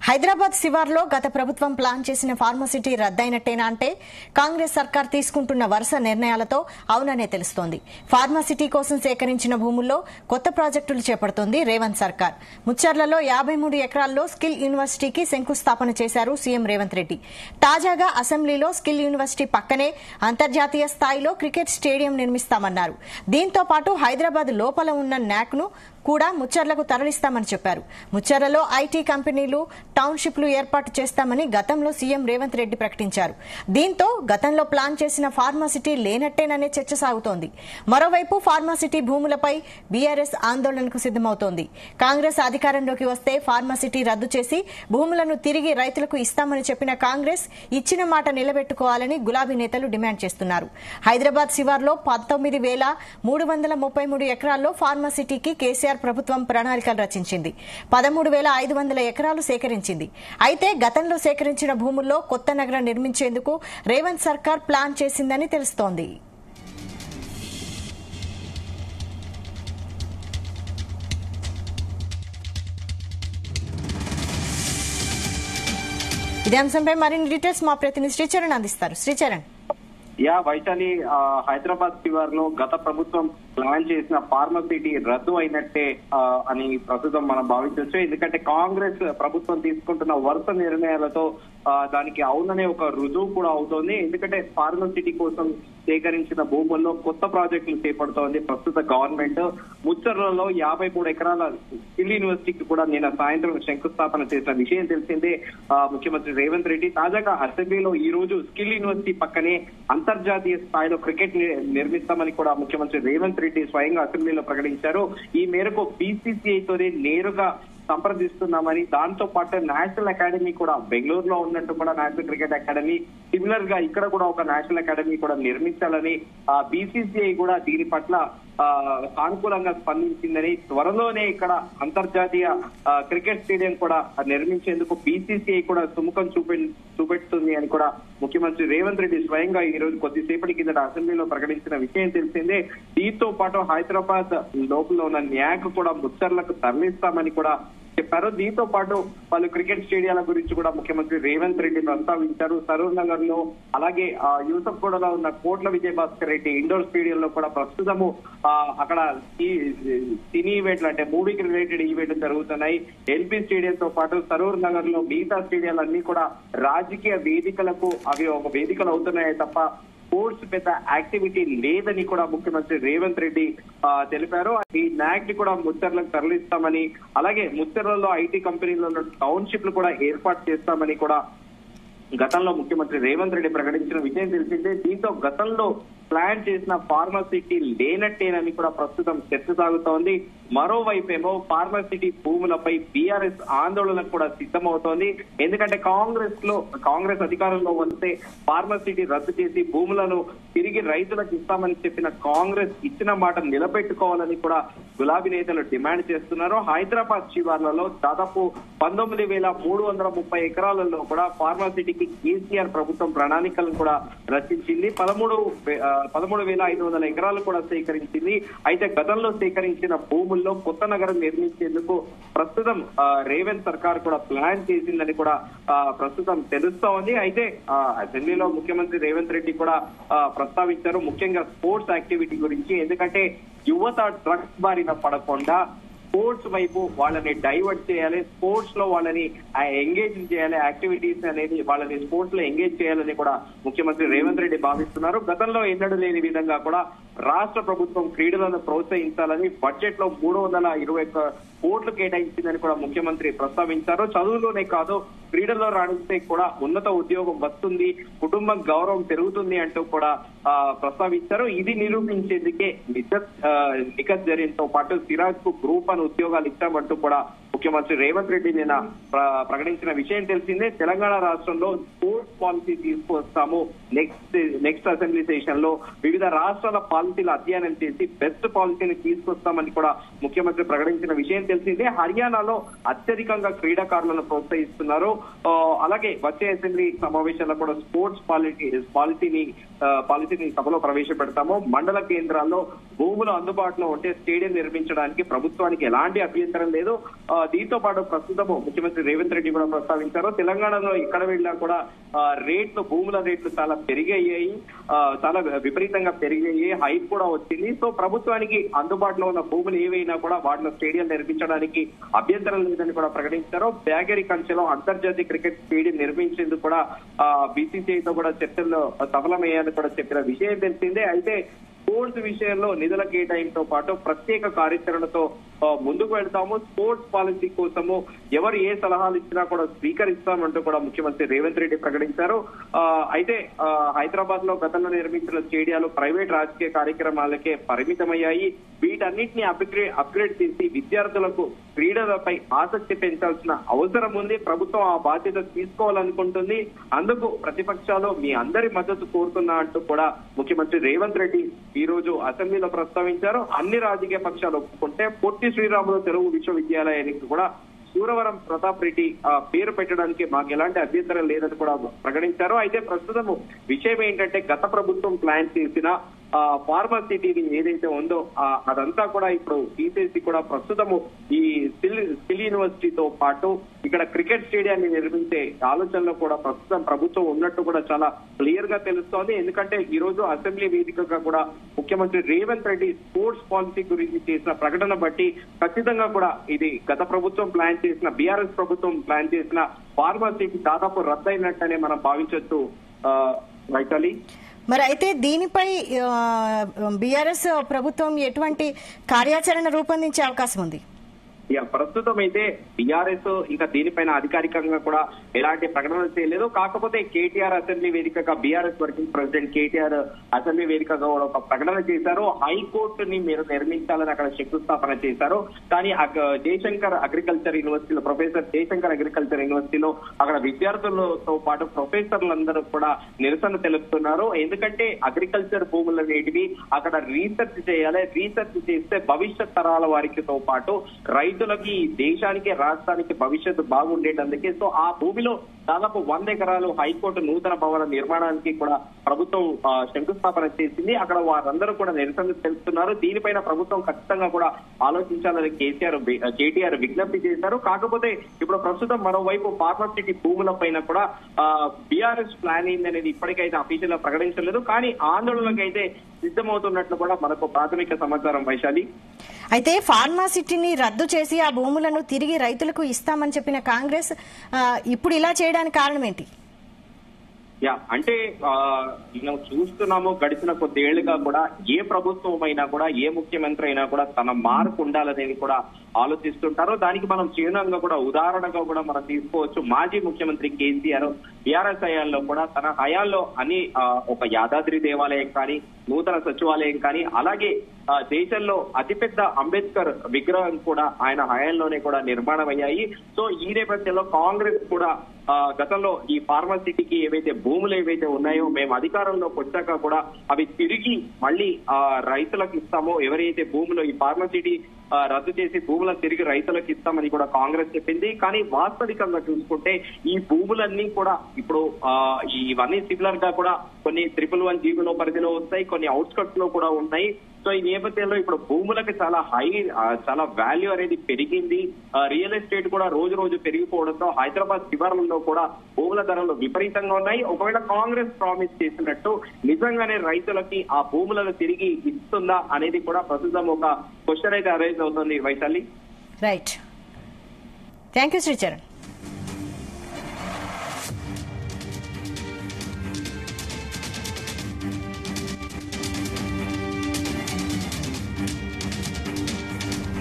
హైదరాబాద్ శివార్లో గత ప్రభుత్వం ప్లాన్ చేసిన ఫార్మసిటీ రద్దయినట్టేనా అంటే కాంగ్రెస్ సర్కార్ తీసుకుంటున్న వరుస నిర్ణయాలతో అవుననే తెలుస్తోంది. ఫార్మసిటీ కోసం సేకరించిన భూముల్లో కొత్త ప్రాజెక్టులు చేపడుతోంది రేవంత్ సర్కార్. ముచ్చర్లలో 53 ఎకరాల్లో స్కిల్ యూనివర్సిటీకి శంకుస్థాపన చేశారు సీఎం రేవంత్ రెడ్డి. తాజాగా అసెంబ్లీలో స్కిల్ యూనివర్సిటీ పక్కనే అంతర్జాతీయ స్థాయిలో క్రికెట్ స్టేడియం నిర్మిస్తామన్నారు. దీంతో పాటు హైదరాబాద్ లోపల ఉన్న న్యాక్ను కూడా ముచ్చర్లకు తరలిస్తామని చెప్పారు. ముచ్చర్లలో ఐటీ కంపెనీలు, టౌన్షిప్లు ఏర్పాటు చేస్తామని గతంలో సీఎం రేవంత్ రెడ్డి ప్రకటించారు. దీంతో గతంలో ప్లాన్ చేసిన ఫార్మాసిటీ లేనట్టేననే చర్చ సాగుతోంది. మరోవైపు ఫార్మాసిటీ భూములపై బీఆర్ఎస్ ఆందోళనకు సిద్దమవుతోంది. కాంగ్రెస్ అధికారంలోకి వస్తే ఫార్మాసిటీ రద్దు చేసి భూములను తిరిగి రైతులకు ఇస్తామని చెప్పిన కాంగ్రెస్ ఇచ్చిన మాట నిలబెట్టుకోవాలని గులాబీ నేతలు డిమాండ్ చేస్తున్నారు. హైదరాబాద్ శివార్లో 19,333 ఎకరాల్లో ఫార్మాసిటీకి కేసీఆర్ ప్రభుత్వం ప్రణాళికలు రచించింది. 13,500 ఎకరాలు సేకరించింది. అయితే గతంలో సేకరించిన భూముల్లో కొత్త నగరం నిర్మించేందుకు రేవంత్ సర్కార్ ప్లాన్ చేసిందని తెలుస్తోంది. ఇదే అంశంపై మరిన్ని డీటెయిల్స్ మా ప్రతినిధి శ్రీచరణ్ అందిస్తారు. శ్రీచరణ్. వైశాలి, హైదరాబాద్ శివార్లో గత ప్రభుత్వం ప్లాన్ చేసిన ఫార్మసిటీ రద్దు అయినట్టే అని ప్రస్తుతం మనం భావించవచ్చు. ఎందుకంటే కాంగ్రెస్ ప్రభుత్వం తీసుకుంటున్న వరుస నిర్ణయాలతో దానికి అవుననే ఒక రుజువు కూడా అవుతోంది. ఎందుకంటే ఫార్మసిటీ కోసం సేకరించిన భూముల్లో కొత్త ప్రాజెక్టులు చేపడుతోంది ప్రస్తుత గవర్నమెంట్. ముచ్చర్లలో 53 ఎకరాల స్కిల్ యూనివర్సిటీకి కూడా నిన్న సాయంత్రం శంకుస్థాపన చేసిన విషయం తెలిసిందే ముఖ్యమంత్రి రేవంత్ రెడ్డి. తాజాగా అసెంబ్లీలో ఈ రోజు స్కిల్ యూనివర్సిటీ పక్కనే అంతర్జాతీయ స్థాయిలో క్రికెట్ నిర్మిస్తామని కూడా ముఖ్యమంత్రి రేవంత్ రెడ్డి స్వయంగా అసెంబ్లీలో ప్రకటించారు. ఈ మేరకు బీసీసీఐతోనే నేరుగా సంప్రదిస్తున్నామని, దాంతో పాటు నేషనల్ అకాడమీ కూడా బెంగళూరులో ఉన్నట్టు కూడా నేషనల్ క్రికెట్ అకాడమీ, సిమిలర్ గా ఇక్కడ కూడా ఒక నేషనల్ అకాడమీ కూడా నిర్మించాలని బీసీసీఐ కూడా దీని పట్ల సానుకూలంగా స్పందించిందని, త్వరలోనే ఇక్కడ అంతర్జాతీయ క్రికెట్ స్టేడియం కూడా నిర్మించేందుకు బీసీసీఐ కూడా సుముఖం చూపెడుతుంది అని కూడా ముఖ్యమంత్రి రేవంత్ రెడ్డి స్వయంగా ఈ రోజు కొద్దిసేపటి కిందట అసెంబ్లీలో ప్రకటించిన విషయం తెలిసిందే. దీంతో పాటు హైదరాబాద్ లోపల ఉన్న న్యాక్ కూడా ముచ్చర్లకు తరలిస్తామని కూడా చెప్పారు. దీంతో పాటు పలు క్రికెట్ స్టేడియాల గురించి కూడా ముఖ్యమంత్రి రేవంత్ రెడ్డి ప్రస్తావించారు. సరూర్ నగర్ లో, అలాగే యూసఫ్ గూడలో ఉన్న కోట్ల విజయభాస్కర్ రెడ్డి ఇండోర్ స్టేడియంలో కూడా ప్రస్తుతము అక్కడ సినీ ఈవెంట్లు అంటే మూవీకి రిలేటెడ్ ఈవెంట్లు జరుగుతున్నాయి. ఎల్పీ స్టేడియం తో పాటు సరూర్ నగర్ లో మిగతా స్టేడియాలన్నీ కూడా రాజకీయ వేదికలకు అవి ఒక వేదికలు అవుతున్నాయి తప్ప స్పోర్ట్స్ పెద్ద యాక్టివిటీ లేదని కూడా ముఖ్యమంత్రి రేవంత్ రెడ్డి తెలిపారు. ఈ న్యాక్ ని కూడా ముచ్చర్లకు తరలిస్తామని, అలాగే ముచ్చర్లలో ఐటీ కంపెనీలలో టౌన్షిప్లు కూడా ఏర్పాటు చేస్తామని కూడా గతంలో ముఖ్యమంత్రి రేవంత్ రెడ్డి ప్రకటించిన విషయం తెలిసిందే. దీంతో గతంలో ప్లాన్ చేసిన ఫార్మసిటీ లేనట్టేనని కూడా ప్రస్తుతం చర్చ సాగుతోంది. మరోవైపేమో ఫార్మసిటీ భూములపై బీఆర్ఎస్ ఆందోళనకు కూడా సిద్ధమవుతోంది. ఎందుకంటే కాంగ్రెస్ అధికారంలో వస్తే ఫార్మసిటీ రద్దు చేసి భూములను తిరిగి రైతులకు ఇస్తామని చెప్పిన కాంగ్రెస్ ఇచ్చిన మాట నిలబెట్టుకోవాలని కూడా గులాబీ నేతలు డిమాండ్ చేస్తున్నారు. హైదరాబాద్ శివార్లలో దాదాపు 19,330 ఎకరాలలో కూడా ఫార్మసిటీకి కేసీఆర్ ప్రభుత్వం ప్రణాళికలను కూడా రచించింది. 13,500 ఎకరాలు కూడా సేకరించింది. అయితే గతంలో సేకరించిన భూముల్లో కొత్త నగరం నిర్మించేందుకు ప్రస్తుతం రేవంత్ సర్కార్ కూడా ప్లాన్ చేసిందని కూడా ప్రస్తుతం తెలుస్తా ఉంది. అయితే అసెంబ్లీలో ముఖ్యమంత్రి రేవంత్ రెడ్డి కూడా ప్రస్తావించారు, ముఖ్యంగా స్పోర్ట్స్ యాక్టివిటీ గురించి. ఎందుకంటే యువత డ్రగ్స్ బారిన పడకుండా స్పోర్ట్స్ వైపు వాళ్ళని డైవర్ట్ చేయాలి, స్పోర్ట్స్ లో వాళ్ళని ఎంగేజ్ చేయాలి, యాక్టివిటీస్ అనేది వాళ్ళని స్పోర్ట్స్ లో ఎంగేజ్ చేయాలని కూడా ముఖ్యమంత్రి రేవంత్ రెడ్డి భావిస్తున్నారు. గతంలో ఎన్నడూ లేని విధంగా కూడా రాష్ట్ర ప్రభుత్వం క్రీడలను ప్రోత్సహించాలని బడ్జెట్ లో 321 కోట్లు కేటాయించిందని కూడా ముఖ్యమంత్రి ప్రస్తావించారు. చదువులోనే కాదు, క్రీడల్లో రాణిస్తే కూడా ఉన్నత ఉద్యోగం వస్తుంది, కుటుంబ గౌరవం పెరుగుతుంది అంటూ కూడా ప్రస్తావించారు. ఇది నిరూపించేందుకే నిఖత్ జరీన్ తో పాటు సిరాజ్ కు గ్రూప్ అని ఉద్యోగాలు ఇచ్చామంటూ కూడా ముఖ్యమంత్రి రేవంత్ రెడ్డి నిన్న ప్రకటించిన విషయం తెలిసిందే. తెలంగాణ రాష్ట్రంలో స్పోర్ట్స్ పాలసీ తీసుకొస్తాము, నెక్స్ట్ అసెంబ్లీ సెషన్ లో వివిధ రాష్ట్రాల పాలసీలు అధ్యయనం చేసి బెస్ట్ పాలసీని తీసుకొస్తామని కూడా ముఖ్యమంత్రి ప్రకటించిన విషయం తెలిసిందే. హర్యానాలో అత్యధికంగా క్రీడాకారులను ప్రోత్సహిస్తున్నారు. అలాగే వచ్చే అసెంబ్లీ సమావేశాల్లో కూడా స్పోర్ట్స్ పాలసీని సభలో ప్రవేశపెడతాము. మండల కేంద్రాల్లో భూములు అందుబాటులో ఉంటే స్టేడియం నిర్మించడానికి ప్రభుత్వానికి ఎలాంటి అభ్యంతరం లేదు. దీంతో పాటు ప్రస్తుతం ముఖ్యమంత్రి రేవంత్ రెడ్డి కూడా ప్రస్తావించారు, తెలంగాణలో ఎక్కడ వెళ్ళినా కూడా భూముల రేట్లు చాలా పెరిగాయి, చాలా విపరీతంగా పెరిగాయి, హైప్ కూడా వచ్చింది. సో ప్రభుత్వానికి అందుబాటులో ఉన్న భూములు ఏవైనా కూడా వాటిలో స్టేడియం నిర్మించడానికి అభ్యంతరం లేదని కూడా ప్రకటించారు. బ్యాగరి కంచెలో అంతర్జాతీయ క్రికెట్ స్టేడియం నిర్మించేందుకు కూడా బీసీసీఐతో కూడా చర్చల్లో సఫలమయ్యాలని కూడా చెప్పిన విషయం తెలిసిందే. అయితే స్పోర్ట్స్ విషయంలో నిధుల కేటాయింపుతో పాటు ప్రత్యేక కార్యాచరణతో ముందుకు వెళ్తాము, స్పోర్ట్స్ పాలసీ కోసము ఎవరు ఏ సలహాలు ఇచ్చినా కూడా స్వీకరిస్తామంటూ కూడా ముఖ్యమంత్రి రేవంత్ రెడ్డి ప్రకటించారు. అయితే హైదరాబాద్ లో గతంలో నిర్మించిన స్టేడియాలు ప్రైవేట్ రాజకీయ కార్యక్రమాలకే పరిమితమయ్యాయి. వీటన్నిటిని అప్గ్రేడ్ చేసి విద్యార్థులకు క్రీడలపై ఆసక్తి పెంచాల్సిన అవసరం ఉంది. ప్రభుత్వం ఆ బాధ్యత తీసుకోవాలనుకుంటుంది. అందుకు ప్రతిపక్షాలు మీ అందరి మద్దతు కోరుతున్నా అంటూ కూడా ముఖ్యమంత్రి రేవంత్ రెడ్డి ఈ రోజు అసెంబ్లీలో ప్రస్తావించారు. అన్ని రాజకీయ పక్షాలు ఒప్పుకుంటే పొట్టి శ్రీరాములు తెలుగు విశ్వవిద్యాలయానికి కూడా సూరవరం ప్రతాప్ రెడ్డి పేరు పెట్టడానికి మాకు ఎలాంటి అభ్యంతరం లేదని కూడా ప్రకటించారు. అయితే ప్రస్తుతం విషయం ఏంటంటే గత ప్రభుత్వం ప్లాన్ చేసిన ఫార్మసిటీ ఏదైతే ఉందో అదంతా కూడా ఇప్పుడు తీసేసి కూడా ప్రస్తుతము ఈ స్కిల్ యూనివర్సిటీతో పాటు ఇక్కడ క్రికెట్ స్టేడియాన్ని నిర్మించే ఆలోచనలో కూడా ప్రస్తుతం ప్రభుత్వం ఉన్నట్టు కూడా చాలా క్లియర్ గా తెలుస్తోంది. ఎందుకంటే ఈ రోజు అసెంబ్లీ వేదికగా కూడా ముఖ్యమంత్రి రేవంత్ రెడ్డి స్పోర్ట్స్ పాలసీ గురించి చేసిన ప్రకటన బట్టి ఖచ్చితంగా కూడా ఇది గత ప్రభుత్వం ప్లాన్ చేసిన బీఆర్ఎస్ ప్రభుత్వం ప్లాన్ చేసిన ఫార్మసిటీ దాదాపు రద్దయినట్టనే మనం భావించవచ్చు వైశాలి. మరి అయితే దీనిపై బీఆర్ఎస్ ప్రభుత్వం ఎటువంటి కార్యాచరణ రూపొందించే అవకాశం ఉంది? ప్రస్తుతం అయితే బీఆర్ఎస్ ఇంకా దీనిపైన అధికారికంగా కూడా ఎలాంటి ప్రకటనలు చేయలేదు. కాకపోతే కేటీఆర్ అసెంబ్లీ వేదికగా BRS working president KTR assembly వేదికగా ఒక ప్రకటన చేశారు. హైకోర్టుని మీరు నిర్మించాలని అక్కడ శంకుస్థాపన చేశారు. కానీ జయశంకర్ అగ్రికల్చర్ యూనివర్సిటీలో ప్రొఫెసర్ జయశంకర్ అగ్రికల్చర్ యూనివర్సిటీలో అక్కడ విద్యార్థులతో పాటు ప్రొఫెసర్లందరూ కూడా నిరసన తెలుపుతున్నారు. ఎందుకంటే అగ్రికల్చర్ భూములు అనేటివి అక్కడ రీసెర్చ్ చేయాలి, రీసెర్చ్ చేస్తే భవిష్యత్ తరాల వారికితో పాటు రైతులకి దేశానికి రాష్ట్రానికి భవిష్యత్తు బాగుండేటందుకే సో ఆ భూమిలో దాదాపు 100 ఎకరాలు హైకోర్టు నూతన భవన నిర్మాణానికి కూడా ప్రభుత్వం శంకుస్థాపన చేసింది. అక్కడ వారందరూ కూడా నిరసన తెలుపుతున్నారు. దీనిపైన ప్రభుత్వం ఖచ్చితంగా కూడా ఆలోచించాలని కేటీఆర్ విజ్ఞప్తి చేశారు. కాకపోతే ఇప్పుడు ప్రస్తుతం మరోవైపు ఫార్మసిటీ భూముల పైన కూడా బీఆర్ఎస్ ప్లాన్ అనేది ఇప్పటికైతే అఫీషియల్ గా ప్రకటించలేదు. కానీ ఆందోళనకైతే సిద్ధమవుతున్నట్లు కూడా మనకు ప్రాథమిక సమాచారం వైశాలి. అయితే ఫార్మాసిటీని రద్దు చేసి ఆ భూములను తిరిగి రైతులకు ఇస్తామని చెప్పిన కాంగ్రెస్ ఇప్పుడు ఇలా చేయడానికి కారణం ఏంటి? అంటే మనం చూస్తున్నాము గడిచిన కొద్దేళ్లుగా కూడా ఏ ప్రభుత్వం అయినా కూడా ఏ ముఖ్యమంత్రి అయినా కూడా తన మార్పు ఉండాలనేది కూడా ఆలోచిస్తుంటారు. దానికి మనం చిహ్నంగా కూడా ఉదాహరణగా కూడా మనం తీసుకోవచ్చు. మాజీ ముఖ్యమంత్రి కేసీఆర్ బీఆర్ఎస్ హయాంలో కూడా తన హయాంలో అని ఒక యాదాద్రి దేవాలయం కానీ నూతన సచివాలయం కానీ అలాగే దేశంలో అతిపెద్ద అంబేద్కర్ విగ్రహం కూడా ఆయన హయాంలోనే కూడా నిర్మాణం అయ్యాయి. సో ఈ నేపథ్యంలో కాంగ్రెస్ కూడా గతంలో ఈ ఫార్మసిటీకి ఏవైతే భూములు ఏవైతే ఉన్నాయో మేము అధికారంలోకి వచ్చాక కూడా అవి తిరిగి మళ్ళీ రైతులకు ఇస్తామో, ఎవరైతే భూములు ఈ ఫార్మసిటీ రద్దు చేసి భూములను తిరిగి రైతులకు ఇస్తామని కూడా కాంగ్రెస్ చెప్పింది. కానీ వాస్తవికంగా చూసుకుంటే ఈ భూములన్నీ కూడా ఇప్పుడు ఇవన్నీ సిమిలర్ గా కూడా కొన్ని 111 జీవో పరిధిలో వస్తాయి, కొన్ని అవుట్స్కట్స్ లో కూడా ఉన్నాయి. సో ఈ నేపథ్యంలో ఇప్పుడు భూములకు చాలా వాల్యూ అనేది పెరిగింది. రియల్ ఎస్టేట్ కూడా రోజు రోజు పెరిగిపోవడంతో హైదరాబాద్ శివార్లలో కూడా భూముల ధరలు విపరీతంగా ఉన్నాయి. ఒకవేళ కాంగ్రెస్ ప్రామిస్ చేసినట్టు నిజంగానే రైతులకి ఆ భూములను తిరిగి ఇస్తుందా అనేది కూడా ప్రస్తుతం ఒక క్వశ్చన్ అయితే అరైజ్ అవుతుంది Vaishali. Right, thank you Sricharan.